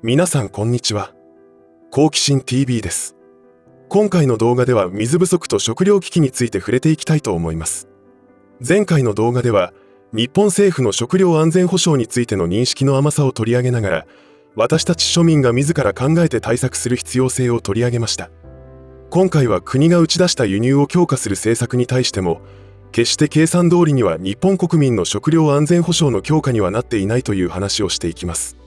皆さんこんにちは。好奇心 TV です。今回の動画では水不足と食糧危機について触れていきたいと思います。前回の動画では日本政府の食料安全保障についての認識の甘さを取り上げながら、私たち庶民が自ら考えて対策する必要性を取り上げました。今回は国が打ち出した輸入を強化する政策に対しても、決して計算通りには日本国民の食料安全保障の強化にはなっていないという話をしていきます。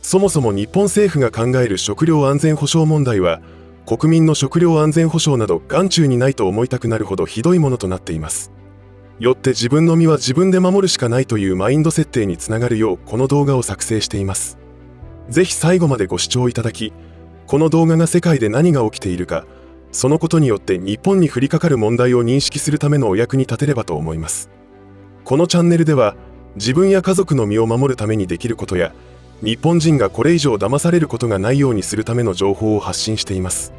そもそも日本政府が考える食料安全保障問題は、国民の食料安全保障など眼中にないと思いたくなるほどひどいものとなっています。よって自分の身は自分で守るしかないというマインド設定につながるようこの動画を作成しています。ぜひ最後までご視聴いただき、この動画が世界で何が起きているか、そのことによって日本に降りかかる問題を認識するためのお役に立てればと思います。このチャンネルでは、自分や家族の身を守るためにできることや、日本人がこれ以上騙されることがないようにするための情報を発信しています。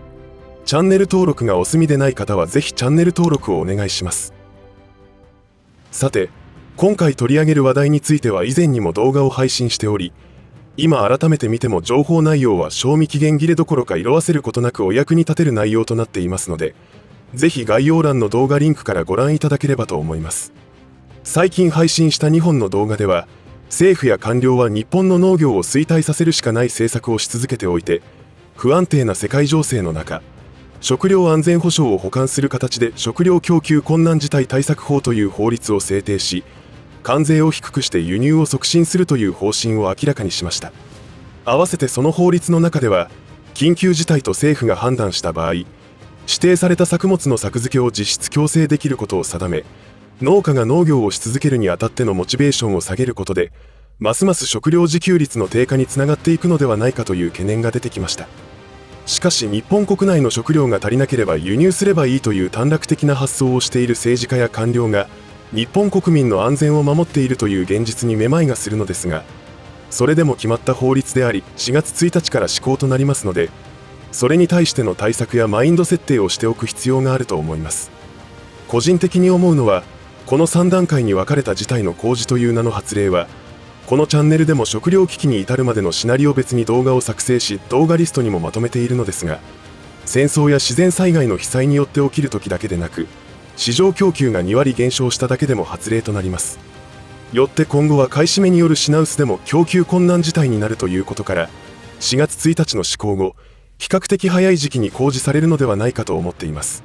チャンネル登録がお済みでない方はぜひチャンネル登録をお願いします。さて、今回取り上げる話題については以前にも動画を配信しており、今改めて見ても情報内容は賞味期限切れどころか色あせることなくお役に立てる内容となっていますので、ぜひ概要欄の動画リンクからご覧いただければと思います。最近配信した2本の動画では、政府や官僚は日本の農業を衰退させるしかない政策をし続けておいて、不安定な世界情勢の中、食料安全保障を補完する形で食料供給困難事態対策法という法律を制定し、関税を低くして輸入を促進するという方針を明らかにしました。合わせてその法律の中では、緊急事態と政府が判断した場合、指定された作物の作付けを実質強制できることを定め、農家が農業をし続けるにあたってのモチベーションを下げることで、ますます食料自給率の低下につながっていくのではないかという懸念が出てきました。しかし日本国内の食料が足りなければ輸入すればいいという短絡的な発想をしている政治家や官僚が、日本国民の安全を守っているという現実にめまいがするのですが、それでも決まった法律であり、4月1日から施行となりますので、それに対しての対策やマインド設定をしておく必要があると思います。個人的に思うのは、この3段階に分かれた事態の公示という名の発令は、このチャンネルでも食料危機に至るまでのシナリオ別に動画を作成し、動画リストにもまとめているのですが、戦争や自然災害の被災によって起きる時だけでなく、市場供給が2割減少しただけでも発令となります。よって今後は買い占めによる品薄でも供給困難事態になるということから、4月1日の施行後、比較的早い時期に公示されるのではないかと思っています。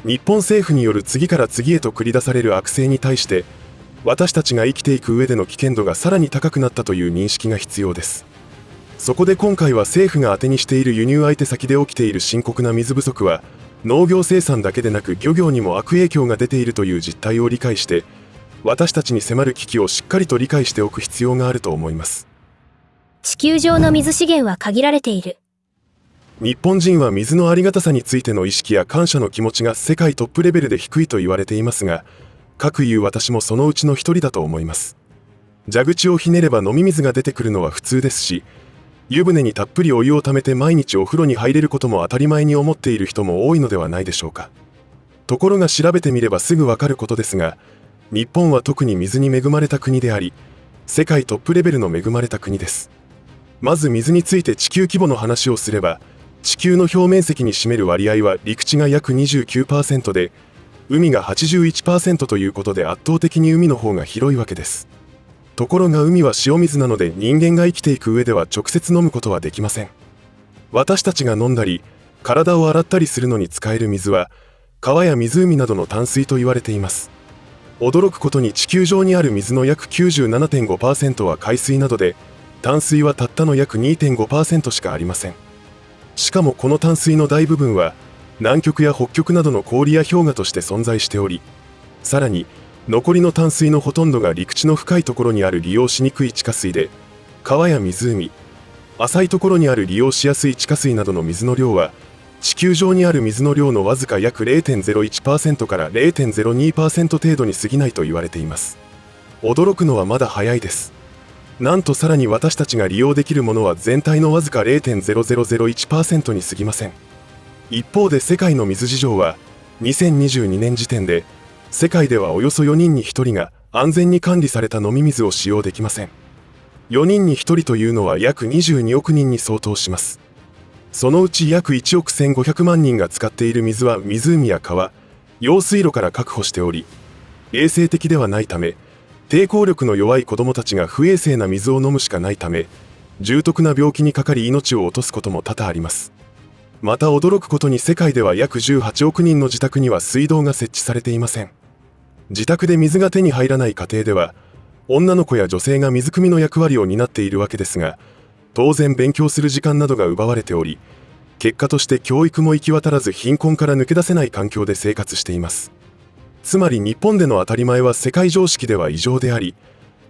日本政府による次から次へと繰り出される悪政に対して、私たちが生きていく上での危険度がさらに高くなったという認識が必要です。そこで今回は政府が当てにしている輸入相手先で起きている深刻な水不足は、農業生産だけでなく漁業にも悪影響が出ているという実態を理解して、私たちに迫る危機をしっかりと理解しておく必要があると思います。地球上の水資源は限られている。日本人は水のありがたさについての意識や感謝の気持ちが世界トップレベルで低いと言われていますが、かくいう私もそのうちの一人だと思います。蛇口をひねれば飲み水が出てくるのは普通ですし、湯船にたっぷりお湯をためて毎日お風呂に入れることも当たり前に思っている人も多いのではないでしょうか。ところが調べてみればすぐわかることですが、日本は特に水に恵まれた国であり、世界トップレベルの恵まれた国です。まず水について地球規模の話をすれば、地球の表面積に占める割合は陸地が約 29% で、海が 81% ということで圧倒的に海の方が広いわけです。ところが海は塩水なので人間が生きていく上では直接飲むことはできません。私たちが飲んだり、体を洗ったりするのに使える水は、川や湖などの淡水と言われています。驚くことに地球上にある水の約 97.5% は海水などで、淡水はたったの約 2.5% しかありません。しかもこの淡水の大部分は南極や北極などの氷や氷河として存在しており、さらに残りの淡水のほとんどが陸地の深いところにある利用しにくい地下水で、川や湖、浅いところにある利用しやすい地下水などの水の量は、地球上にある水の量のわずか約 0.01% から 0.02% 程度に過ぎないと言われています。驚くのはまだ早いです。なんとさらに私たちが利用できるものは全体のわずか 0.0001% に過ぎません。一方で世界の水事情は、2022年時点で、世界ではおよそ4人に1人が安全に管理された飲み水を使用できません。4人に1人というのは約22億人に相当します。そのうち約1億1500万人が使っている水は湖や川、用水路から確保しており、衛生的ではないため、抵抗力の弱い子どもたちが不衛生な水を飲むしかないため、重篤な病気にかかり命を落とすことも多々あります。また驚くことに世界では約18億人の自宅には水道が設置されていません。自宅で水が手に入らない家庭では、女の子や女性が水汲みの役割を担っているわけですが、当然勉強する時間などが奪われており、結果として教育も行き渡らず貧困から抜け出せない環境で生活しています。つまり日本での当たり前は世界常識では異常であり、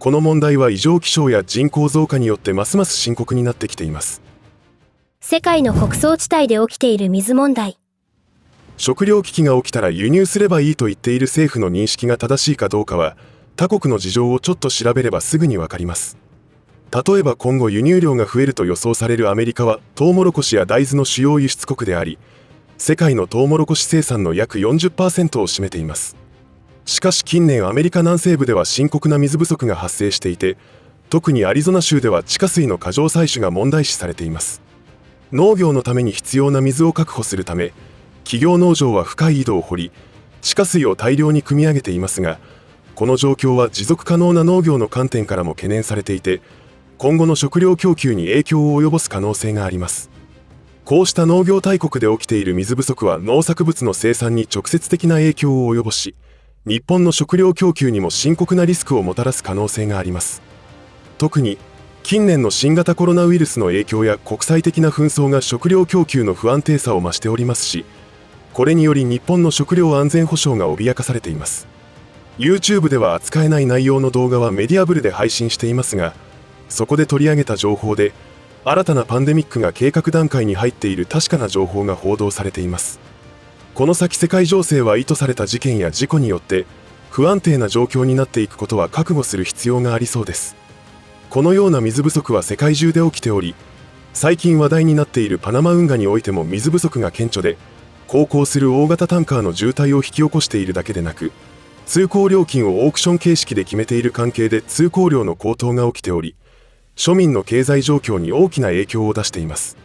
この問題は異常気象や人口増加によってますます深刻になってきています。世界の穀倉地帯で起きている水問題。食糧危機が起きたら輸入すればいいと言っている政府の認識が正しいかどうかは、他国の事情をちょっと調べればすぐにわかります。例えば今後輸入量が増えると予想されるアメリカはトウモロコシや大豆の主要輸出国であり、世界のトウモロコシ生産の約 40% を占めています。しかし近年アメリカ南西部では深刻な水不足が発生していて、特にアリゾナ州では地下水の過剰採取が問題視されています。農業のために必要な水を確保するため、企業農場は深い井戸を掘り、地下水を大量に汲み上げていますが、この状況は持続可能な農業の観点からも懸念されていて、今後の食料供給に影響を及ぼす可能性があります。こうした農業大国で起きている水不足は農作物の生産に直接的な影響を及ぼし、日本の食料供給にも深刻なリスクをもたらす可能性があります。特に近年の新型コロナウイルスの影響や国際的な紛争が食料供給の不安定さを増しておりますし、これにより日本の食料安全保障が脅かされています。YouTube では扱えない内容の動画はメディアブルで配信していますが、そこで取り上げた情報で、新たなパンデミックが計画段階に入っている確かな情報が報道されています。この先世界情勢は意図された事件や事故によって不安定な状況になっていくことは覚悟する必要がありそうです。このような水不足は世界中で起きており、最近話題になっているパナマ運河においても水不足が顕著で、航行する大型タンカーの渋滞を引き起こしているだけでなく、通行料金をオークション形式で決めている関係で通行料の高騰が起きており、庶民の経済状況に大きな影響を出しています。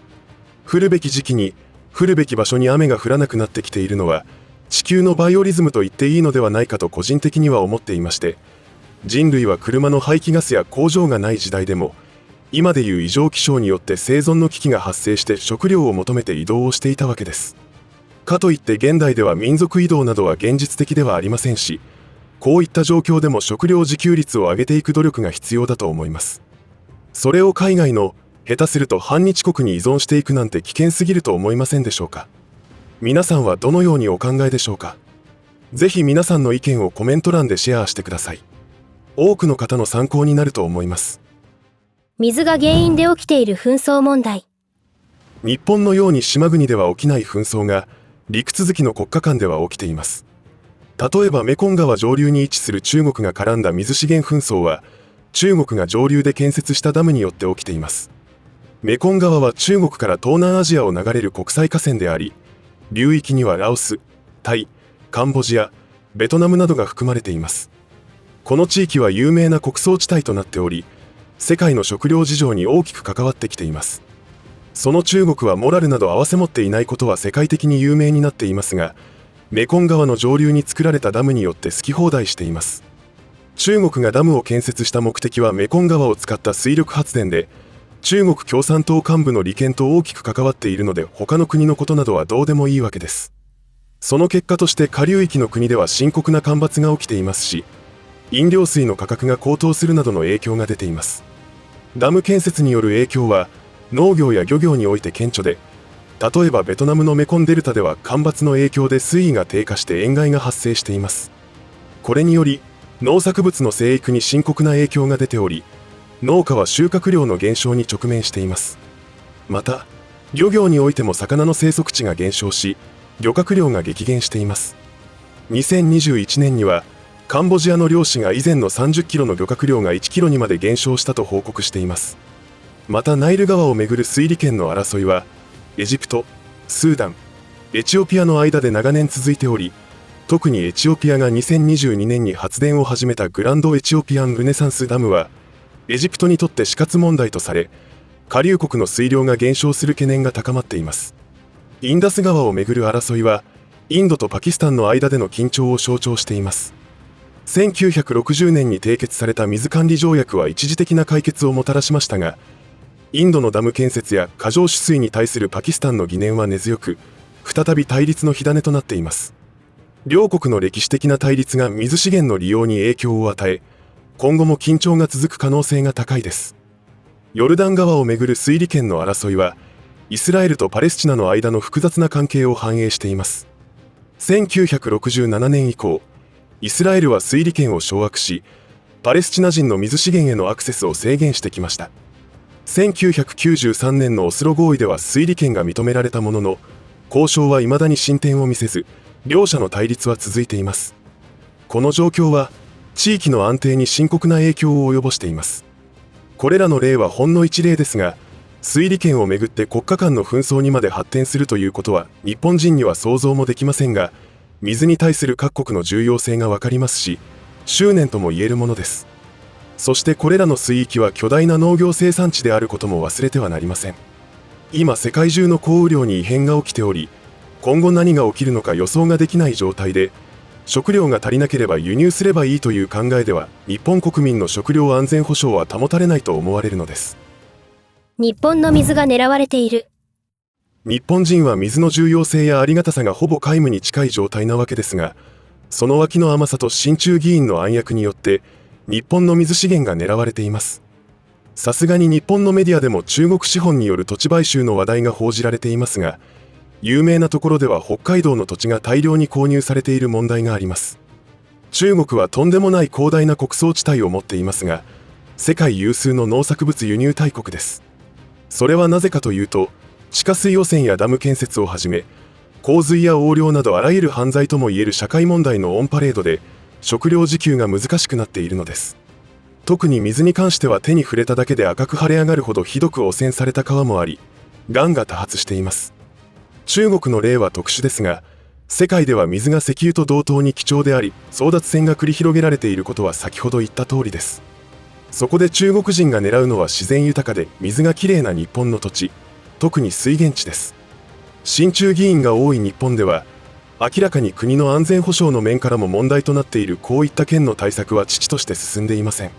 降るべき時期に降るべき場所に雨が降らなくなってきているのは、地球のバイオリズムと言っていいのではないかと個人的には思っていまして、人類は車の排気ガスや工場がない時代でも、今でいう異常気象によって生存の危機が発生して食料を求めて移動をしていたわけです。かといって現代では民族移動などは現実的ではありませんし、こういった状況でも食料自給率を上げていく努力が必要だと思います。それを海外の下手すると反日国に依存していくなんて危険すぎると思いませんでしょうか。皆さんはどのようにお考えでしょうか。ぜひ皆さんの意見をコメント欄でシェアしてください。多くの方の参考になると思います。水が原因で起きている紛争問題。日本のように島国では起きない紛争が陸続きの国家間では起きています。例えばメコン川上流に位置する中国が絡んだ水資源紛争は、中国が上流で建設したダムによって起きています。メコン川は中国から東南アジアを流れる国際河川であり、流域にはラオス、タイ、カンボジア、ベトナムなどが含まれています。この地域は有名な穀倉地帯となっており、世界の食料事情に大きく関わってきています。その中国はモラルなど併せ持っていないことは世界的に有名になっていますが、メコン川の上流に作られたダムによって好き放題しています。中国がダムを建設した目的はメコン川を使った水力発電で、中国共産党幹部の利権と大きく関わっているので、他の国のことなどはどうでもいいわけです。その結果として下流域の国では深刻な干ばつが起きていますし、飲料水の価格が高騰するなどの影響が出ています。ダム建設による影響は農業や漁業において顕著で、例えばベトナムのメコンデルタでは干ばつの影響で水位が低下して塩害が発生しています。これにより農作物の生育に深刻な影響が出ており、農家は収穫量の減少に直面しています。また漁業においても魚の生息地が減少し、漁獲量が激減しています。2021年にはカンボジアの漁師が以前の30キロの漁獲量が1キロにまで減少したと報告しています。またナイル川をめぐる水利権の争いはエジプト、スーダン、エチオピアの間で長年続いており、特にエチオピアが2022年に発電を始めたグランドエチオピアンルネサンスダムはエジプトにとって死活問題とされ、下流国の水量が減少する懸念が高まっています。インダス川をめぐる争いは、インドとパキスタンの間での緊張を象徴しています。1960年に締結された水管理条約は一時的な解決をもたらしましたが、インドのダム建設や過剰取水に対するパキスタンの疑念は根強く、再び対立の火種となっています。両国の歴史的な対立が水資源の利用に影響を与え、今後も緊張が続く可能性が高いです。ヨルダン川をめぐる水利権の争いは、イスラエルとパレスチナの間の複雑な関係を反映しています。1967年以降、イスラエルは水利権を掌握し、パレスチナ人の水資源へのアクセスを制限してきました。1993年のオスロ合意では水利権が認められたものの、交渉は未だに進展を見せず、両者の対立は続いています。この状況は、地域の安定に深刻な影響を及ぼしています。これらの例はほんの一例ですが、水利権をめぐって国家間の紛争にまで発展するということは日本人には想像もできませんが、水に対する各国の重要性がわかりますし、執念とも言えるものです。そしてこれらの水域は巨大な農業生産地であることも忘れてはなりません。今世界中の降雨量に異変が起きており、今後何が起きるのか予想ができない状態で、食料が足りなければ輸入すればいいという考えでは、日本国民の食料安全保障は保たれないと思われるのです。日本の水が狙われている。日本人は水の重要性やありがたさがほぼ皆無に近い状態なわけですが、その脇の甘さと親中議員の暗躍によって、日本の水資源が狙われています。さすがに日本のメディアでも中国資本による土地買収の話題が報じられていますが、有名なところでは北海道の土地が大量に購入されている問題があります。中国はとんでもない広大な穀倉地帯を持っていますが、世界有数の農作物輸入大国です。それはなぜかというと、地下水汚染やダム建設をはじめ、洪水や横領などあらゆる犯罪ともいえる社会問題のオンパレードで、食料自給が難しくなっているのです。特に水に関しては手に触れただけで赤く腫れ上がるほどひどく汚染された川もあり、癌が多発しています。中国の例は特殊ですが、世界では水が石油と同等に貴重であり、争奪戦が繰り広げられていることは先ほど言った通りです。そこで中国人が狙うのは自然豊かで水がきれいな日本の土地、特に水源地です。親中議員が多い日本では、明らかに国の安全保障の面からも問題となっているこういった県の対策は遅々として進んでいません。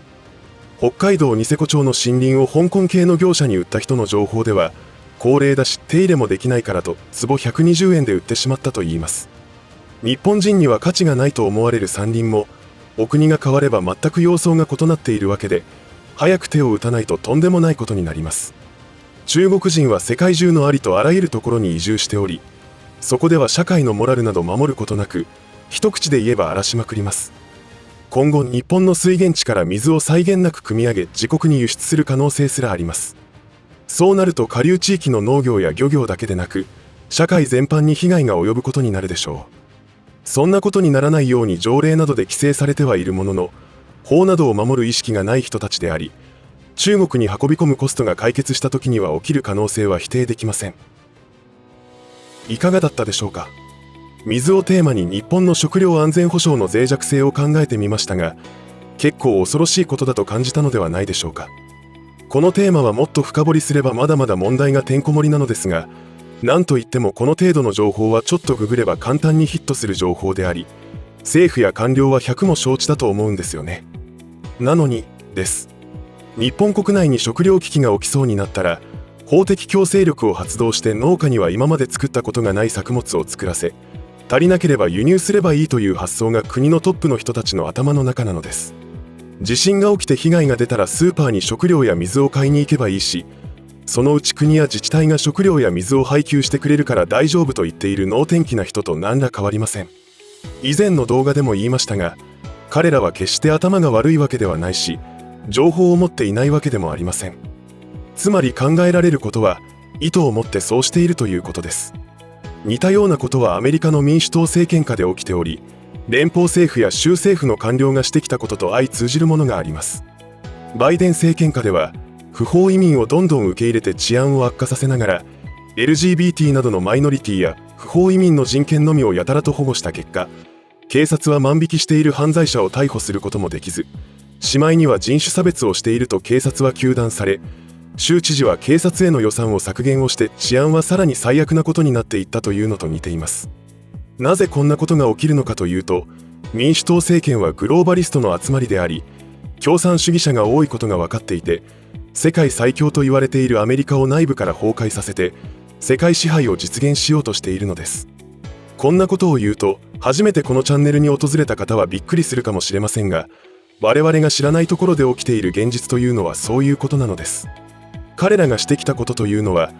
北海道ニセコ町の森林を香港系の業者に売った人の情報では、高齢だし手入れもできないからと坪120円で売ってしまったといいます。日本人には価値がないと思われる山林も、お国が変われば全く様相が異なっているわけで、早く手を打たないととんでもないことになります。中国人は世界中のありとあらゆるところに移住しており、そこでは社会のモラルなど守ることなく、一口で言えば荒らしまくります。今後日本の水源地から水を際限なく汲み上げ自国に輸出する可能性すらあります。そうなると下流地域の農業や漁業だけでなく、社会全般に被害が及ぶことになるでしょう。そんなことにならないように条例などで規制されてはいるものの、法などを守る意識がない人たちであり、中国に運び込むコストが解決した時には起きる可能性は否定できません。いかがだったでしょうか。水をテーマに日本の食料安全保障の脆弱性を考えてみましたが、結構恐ろしいことだと感じたのではないでしょうか。このテーマはもっと深掘りすればまだまだ問題がてんこ盛りなのですが、なんといってもこの程度の情報はちょっとググれば簡単にヒットする情報であり、政府や官僚は100も承知だと思うんですよね。なのにです。日本国内に食料危機が起きそうになったら、法的強制力を発動して農家には今まで作ったことがない作物を作らせ、足りなければ輸入すればいいという発想が国のトップの人たちの頭の中なのです。地震が起きて被害が出たらスーパーに食料や水を買いに行けばいいし、そのうち国や自治体が食料や水を配給してくれるから大丈夫と言っている能天気な人と何ら変わりません。以前の動画でも言いましたが、彼らは決して頭が悪いわけではないし、情報を持っていないわけでもありません。つまり考えられることは、意図を持ってそうしているということです。似たようなことはアメリカの民主党政権下で起きており、連邦政府や州政府の官僚がしてきたことと相通じるものがあります。バイデン政権下では、不法移民をどんどん受け入れて治安を悪化させながら、LGBT などのマイノリティや不法移民の人権のみをやたらと保護した結果、警察は万引きしている犯罪者を逮捕することもできず、しまいには人種差別をしていると警察は糾弾され、州知事は警察への予算を削減をして治安はさらに最悪なことになっていったというのと似ています。なぜこんなことが起きるのかというと、民主党政権はグローバリストの集まりであり、共産主義者が多いことが分かっていて、世界最強と言われているアメリカを内部から崩壊させて世界支配を実現しようとしているのです。こんなことを言うと、初めてこのチャンネルに訪れた方はびっくりするかもしれませんが、我々が知らないところで起きている現実というのはそういうことなのです。彼らがしてきたことというのは、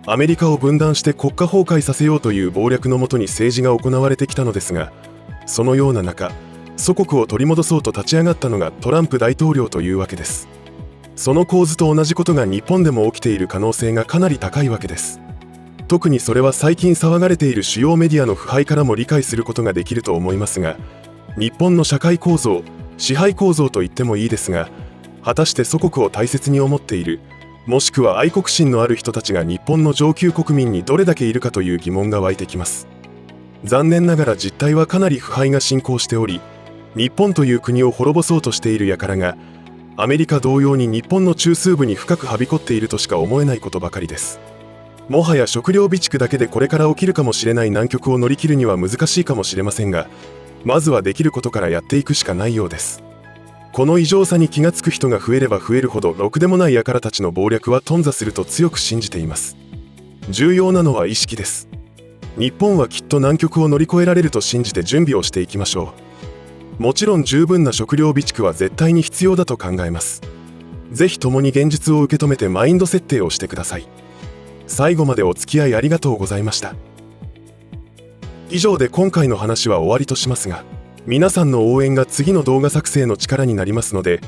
アメリカを分断して国家崩壊させようという謀略のもとに政治が行われてきたのですが、そのような中、祖国を取り戻そうと立ち上がったのがトランプ大統領というわけです。その構図と同じことが日本でも起きている可能性がかなり高いわけです。特にそれは最近騒がれている主要メディアの腐敗からも理解することができると思いますが、日本の社会構造、支配構造と言ってもいいですが、果たして祖国を大切に思っている、もしくは愛国心のある人たちが日本の上級国民にどれだけいるかという疑問が湧いてきます。残念ながら実態はかなり腐敗が進行しており、日本という国を滅ぼそうとしている輩がアメリカ同様に日本の中枢部に深くはびこっているとしか思えないことばかりです。もはや食料備蓄だけでこれから起きるかもしれない難局を乗り切るには難しいかもしれませんが、まずはできることからやっていくしかないようです。この異常さに気がつく人が増えれば増えるほど、ろくでもない輩たちの謀略は頓挫すると強く信じています。重要なのは意識です。日本はきっと難局を乗り越えられると信じて準備をしていきましょう。もちろん十分な食料備蓄は絶対に必要だと考えます。ぜひ共に現実を受け止めてマインド設定をしてください。最後までお付き合いありがとうございました。以上で今回の話は終わりとしますが、皆さんの応援が次の動画作成の力になりますので、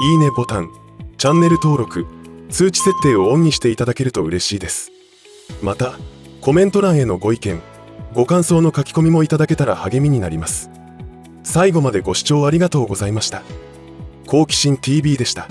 いいねボタン、チャンネル登録、通知設定をオンにしていただけると嬉しいです。また、コメント欄へのご意見、ご感想の書き込みもいただけたら励みになります。最後までご視聴ありがとうございました。好奇心 TV でした。